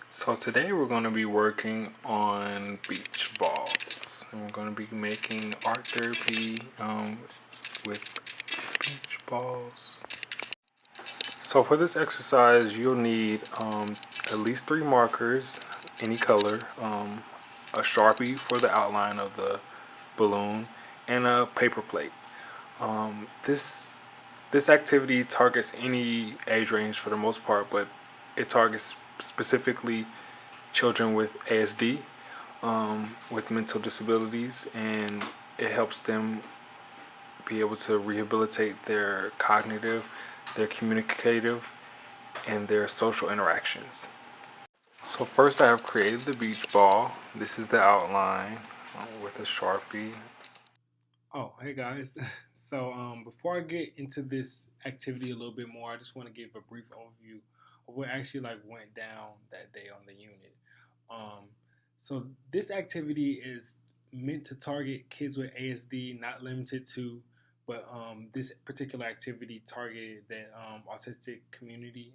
So today we're going to be working on beach balls. And we're going to be making art therapy with beach balls. So for this exercise, you'll need at least 3 markers, any color, a Sharpie for the outline of the balloon, and a paper plate. This activity targets any age range for the most part, but it targets specifically children with ASD, with mental disabilities, and it helps them be able to rehabilitate their cognitive, their communicative, and their social interactions. So first I have created the beach ball. This is the outline with a Sharpie. Oh, hey guys. So before I get into this activity a little bit more, I just want to give a brief overview of what actually went down that day on the unit. Um, so this activity is meant to target kids with ASD, not limited to, but this particular activity targeted the autistic community.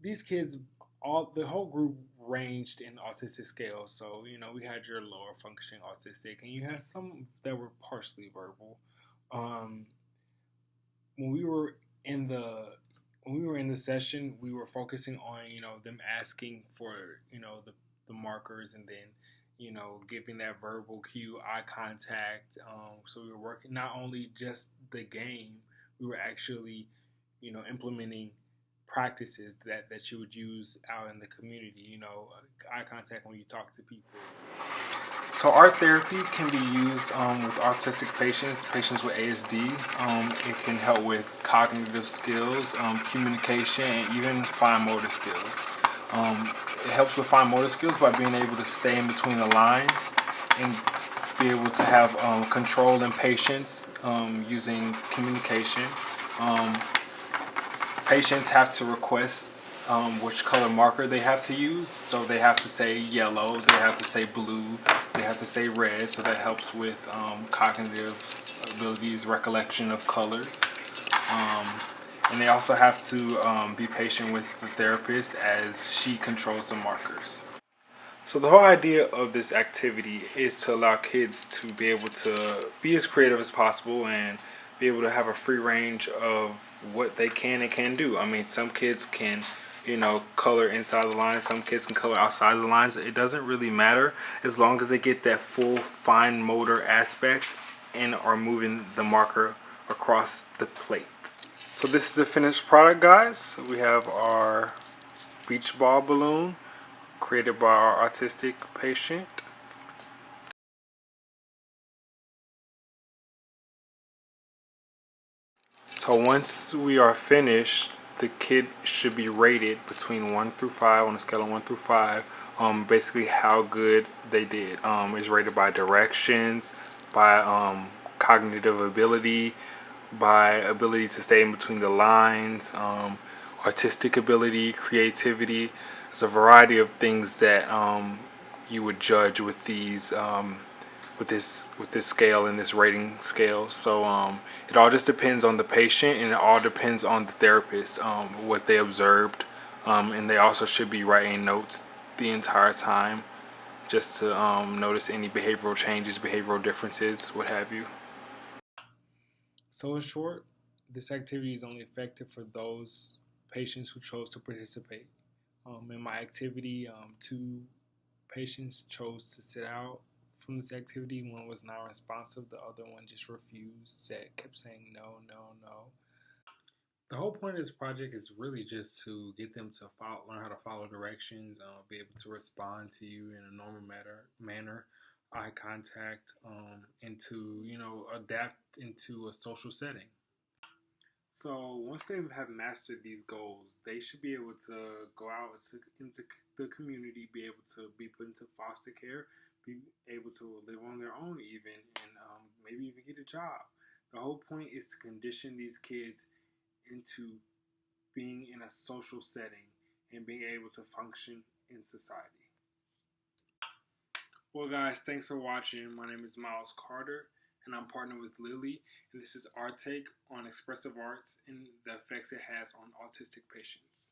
These kids, all the whole group ranged in autistic scales. So we had your lower functioning autistic, and you had some that were partially verbal. Um, when we were in the session, we were focusing on them asking for the markers, and then giving that verbal cue, eye contact. So we were working not only just the game, we were actually implementing practices that you would use out in the community. Eye contact when you talk to people. So art therapy can be used with autistic patients with ASD. It can help with cognitive skills, communication, and even fine motor skills. It helps with fine motor skills by being able to stay in between the lines and be able to have control and patience using communication. Um, Patients have to request which color marker they have to use. So they have to say yellow, they have to say blue, they have to say red. So that helps with cognitive abilities, recollection of colors. Um, and they also have to be patient with the therapist as she controls the markers. So the whole idea of this activity is to allow kids to be able to be as creative as possible and be able to have a free range of what they can and can do. I mean, some kids can, color inside the lines. Some kids can color outside the lines. It doesn't really matter as long as they get that full fine motor aspect and are moving the marker across the plate. So this is the finished product, guys. We have our beach ball balloon created by our autistic patient. So once we are finished, the kid should be rated between 1 through 5 on a scale of 1 through 5. Basically how good they did. Is rated by directions, by cognitive ability, by ability to stay in between the lines, artistic ability, creativity. There's a variety of things that you would judge with these with this scale and this rating scale. So it all just depends on the patient, and it all depends on the therapist, what they observed, and they also should be writing notes the entire time just to notice any behavioral changes, behavioral differences, what have you. So in short, this activity is only effective for those patients who chose to participate. In my activity, 2 patients chose to sit out from this activity. One was not responsive, the other one just refused, kept saying no, no, no. The whole point of this project is really just to get them to learn how to follow directions, be able to respond to you in a normal manner, eye contact, and to adapt into a social setting. So once they have mastered these goals, they should be able to go out into the community, be able to be put into foster care, be able to live on their own even, and maybe even get a job. The whole point is to condition these kids into being in a social setting and being able to function in society. Well, guys, thanks for watching. My name is Miles Carter, and I'm partnered with Lily, and this is our take on expressive arts and the effects it has on autistic patients.